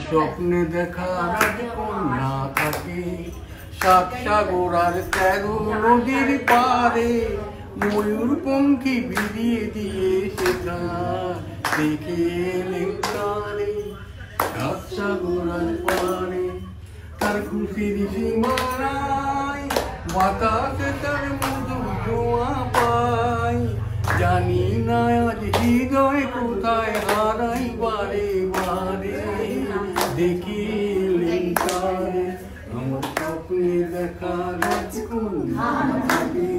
স্বপ্নে দেখা রাজকন্যা থাকে সাত সাগর আর 13 নদীর পারে, ময়ূর পঙ্খী বিরিয়ে দিয়ে সেটা দেখে এলেন তারে। সাত সাগর আর পারে তার খুশির সীমানায়, বাতাসে তার মধু ছোঁয়া পায়। জানি না আজ হৃদয় কোথায় হারাই বারে বারে, দেখি এলেন তারে। আমার স্বপ্নে দেখা রাজকন্যা থাকে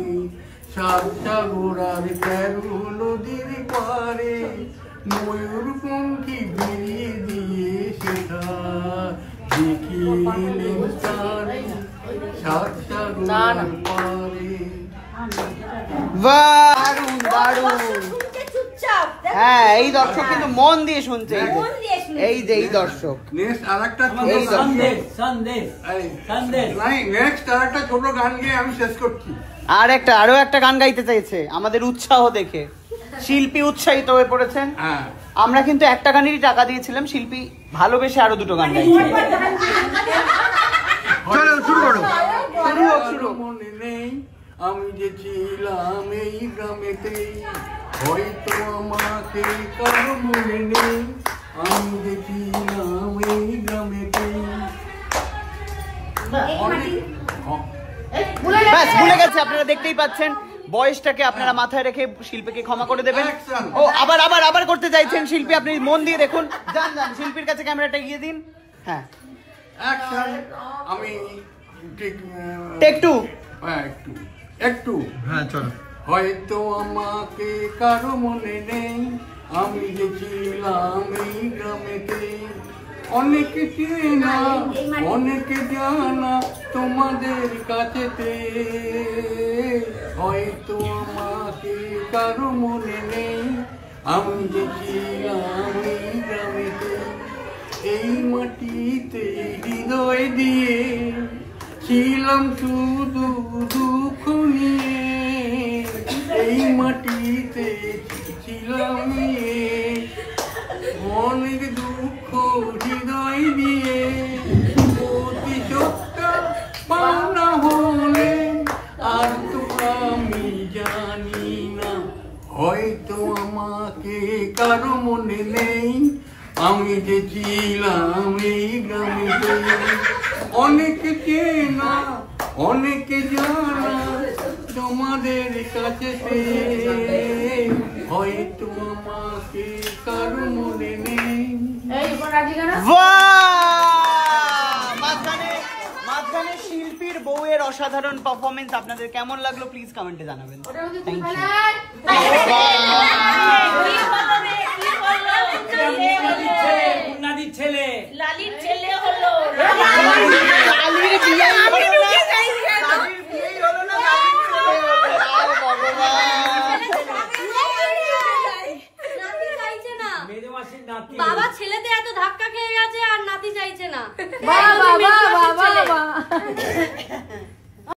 সাত সাগর আর 13 নদীর পারে, ময়ূর পঙ্খী বিরিয়ে দিয়ে সেটা দেখি এলেন তারে। সাত সাগর আর পারে। হ্যাঁ, এই দর্শক কিন্তু মন দিয়ে শুনছে। এই যে এই দর্শক নেক্সট আরেকটা ছোট গান গিয়ে আমি শেষ করছি। আরো একটা গান গাইতে চাইছে আমাদের উৎসাহ দেখে। শিল্পী উৎসাহিত হয়ে পড়েছেন। আমরা কিন্তু একটা গানেরই টাকা দিয়েছিলাম, শিল্পী ভালোবেসে আরো দুটো গান গাইছে। চলো শুরু করো। শুরু মনে নেই আমি যে ছিলাম এই গ্রামেতে, হয়তো আমাকে কারো মনে নেই আমি যে ছিলাম এই গ্রামেতে। ব্যাস ভুলে গেছে, আপনারা দেখতেই পাচ্ছেন। বয়সটাকে আপনারা মাথায় রেখে শিল্পীকে ক্ষমা করে দেবেন। ও আবার আবার আবার করতে চাইছেন শিল্পী, আপনি মন দিয়ে দেখুন। যান যান শিল্পীর কাছে ক্যামেরাটা এগিয়ে দিন। হ্যাঁ অ্যাকশন। আমি টেক টু। হ্যাঁ একটু হ্যাঁ চলো। হয়তো আমাকে কারো মনে নেই আমি যে ছিলাম এই গ্রামেতে, অনেকে চেনা অনেকে জানা তোমাদের কাছেতে। হয়তো আমাকে কারো মনে নেই আমি যে ছিলাম এই গ্রামেতে, এই মাটিতে হৃদয় দিয়ে ছিলাম শুধু দুঃখ নিয়ে। এই মাটিতে ছিলাম অনেক দুঃখ হৃদয় দিয়ে, প্রতিশোধটা পাওনা হলে আর তো আমি জানি না। হয়তো আমাকে কারো মনে নেই আমি যে ছিলাম এই গ্রামেতে, অনেকে চেনা অনেকে জানা তোমাদের কাছেতে। হয়তো আমাকে কারো মনে নেই। মাঝখানে শিল্পীর বউয়ের অসাধারণ পারফরমেন্স আপনাদের কেমন লাগলো প্লিজ কমেন্টে জানাবেন। Thank you. ছেলে লালির ছেলে হলো। বাবা ছেলেতে এত ধাক্কা খেয়ে গেছে আর নাতি চাইছে না।